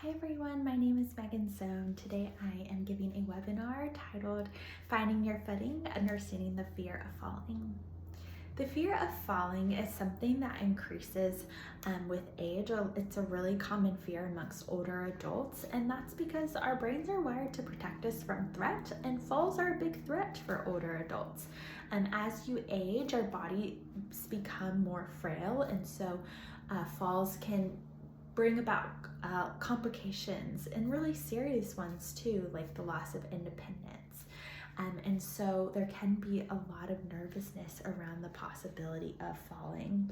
Hi everyone, my name is Megan Sohn. Today I am giving a webinar titled Finding Your Footing, Understanding the Fear of Falling. The fear of falling is something that increases with age. It's a really common fear amongst older adults, and that's because our brains are wired to protect us from threat, and falls are a big threat for older adults. As you age, our bodies become more frail, and so falls can bring about complications and really serious ones too, like the loss of independence. And so there can be a lot of nervousness around the possibility of falling.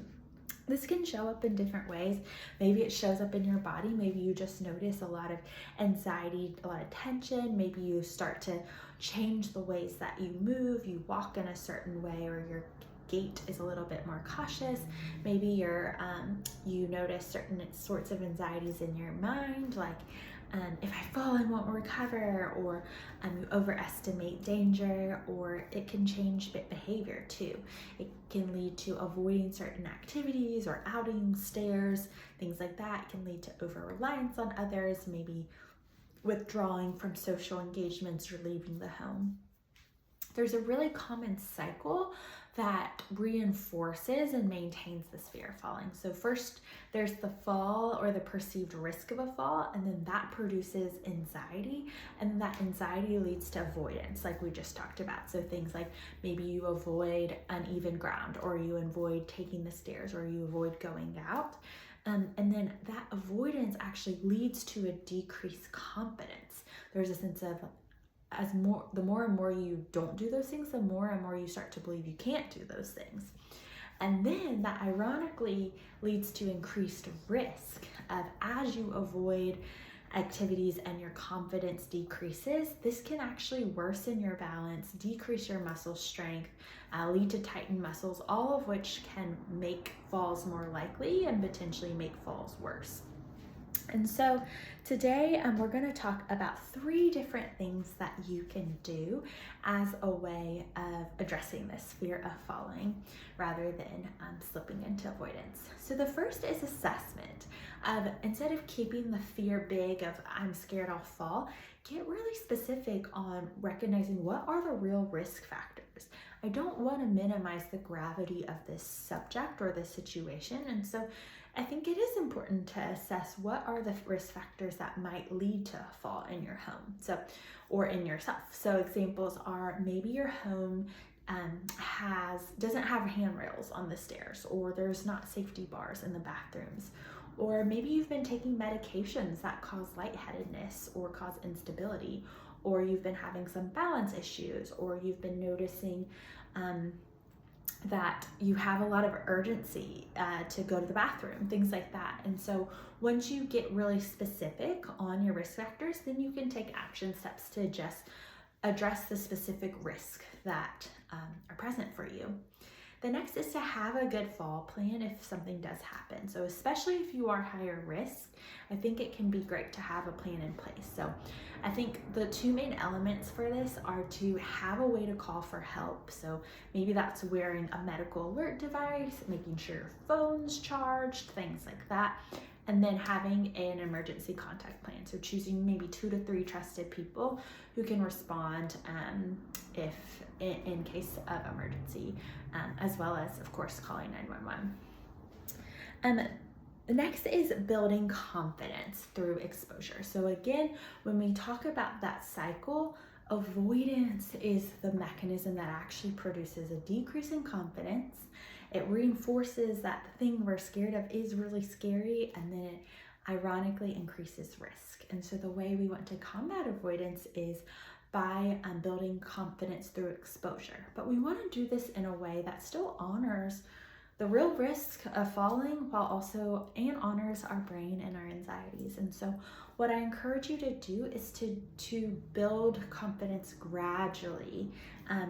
This can show up in different ways. Maybe it shows up in your body. Maybe you just notice a lot of anxiety, a lot of tension. Maybe you start to change the ways that you move. You walk in a certain way, or your gait is a little bit more cautious. Maybe you notice certain sorts of anxieties in your mind, like if I fall, I won't recover, or you overestimate danger, or it can change behavior too. It can lead to avoiding certain activities or outings, stairs, things like that. It can lead to over-reliance on others, maybe withdrawing from social engagements or leaving the home. There's a really common cycle that reinforces and maintains this fear of falling. So first, there's the fall or the perceived risk of a fall, and then that produces anxiety, and that anxiety leads to avoidance, like we just talked about. So things like maybe you avoid uneven ground, or you avoid taking the stairs, or you avoid going out. And then that avoidance actually leads to a decreased confidence. There's a sense of the more and more you don't do those things, the more and more you start to believe you can't do those things. And then that ironically leads to increased risk of, as you avoid activities and your confidence decreases, this can actually worsen your balance, decrease your muscle strength, lead to tightened muscles, all of which can make falls more likely and potentially make falls worse. And so today we're going to talk about 3 different things that you can do as a way of addressing this fear of falling rather than slipping into avoidance. So the first is assessment. Instead of keeping the fear big of I'm scared I'll fall, get really specific on recognizing what are the real risk factors. I don't want to minimize the gravity of this subject or this situation, and so I think it is important to assess what are the risk factors that might lead to a fall in your home, or in yourself. So examples are maybe your home doesn't have handrails on the stairs, or there's not safety bars in the bathrooms, or maybe you've been taking medications that cause lightheadedness or cause instability, or you've been having some balance issues, or you've been noticing that you have a lot of urgency to go to the bathroom, things like that. And so once you get really specific on your risk factors, then you can take action steps to just address the specific risk that are present for you. The next is to have a good fall plan if something does happen. So especially if you are higher risk, I think it can be great to have a plan in place. So I think the 2 main elements for this are to have a way to call for help. So maybe that's wearing a medical alert device, making sure your phone's charged, things like that. And then having an emergency contact plan. So choosing maybe 2 to 3 trusted people who can respond if in case of emergency, as well as, of course, calling 911. The next is building confidence through exposure. So again, when we talk about that cycle, avoidance is the mechanism that actually produces a decrease in confidence. It reinforces that the thing we're scared of is really scary, and then it ironically increases risk. And so the way we want to combat avoidance is by building confidence through exposure. But we want to do this in a way that still honors the real risk of falling and honors our brain and our anxieties. And so what I encourage you to do is to build confidence gradually.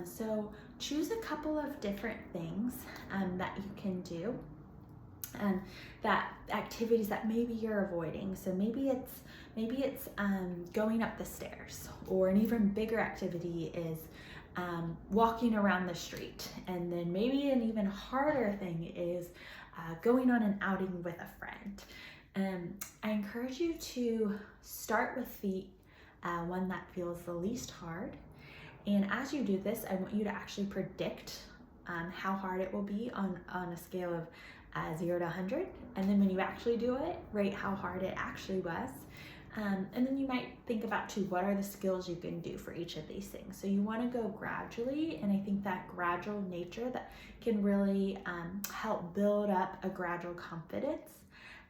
So choose a couple of different things that you can do, that activities that maybe you're avoiding. So maybe it's going up the stairs, or an even bigger activity is walking around the street. And then maybe an even harder thing is going on an outing with a friend. I encourage you to start with the one that feels the least hard. And as you do this, I want you to actually predict how hard it will be on a scale of 0 to 100. And then when you actually do it, rate how hard it actually was. And then you might think about too, what are the skills you can do for each of these things? So you want to go gradually, and I think that gradual nature that can really help build up a gradual confidence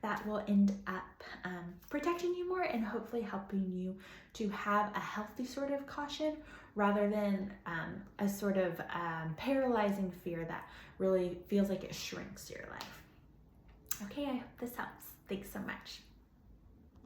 that will end up protecting you more and hopefully helping you to have a healthy sort of caution rather than a sort of paralyzing fear that really feels like it shrinks your life. Okay, I hope this helps. Thanks so much.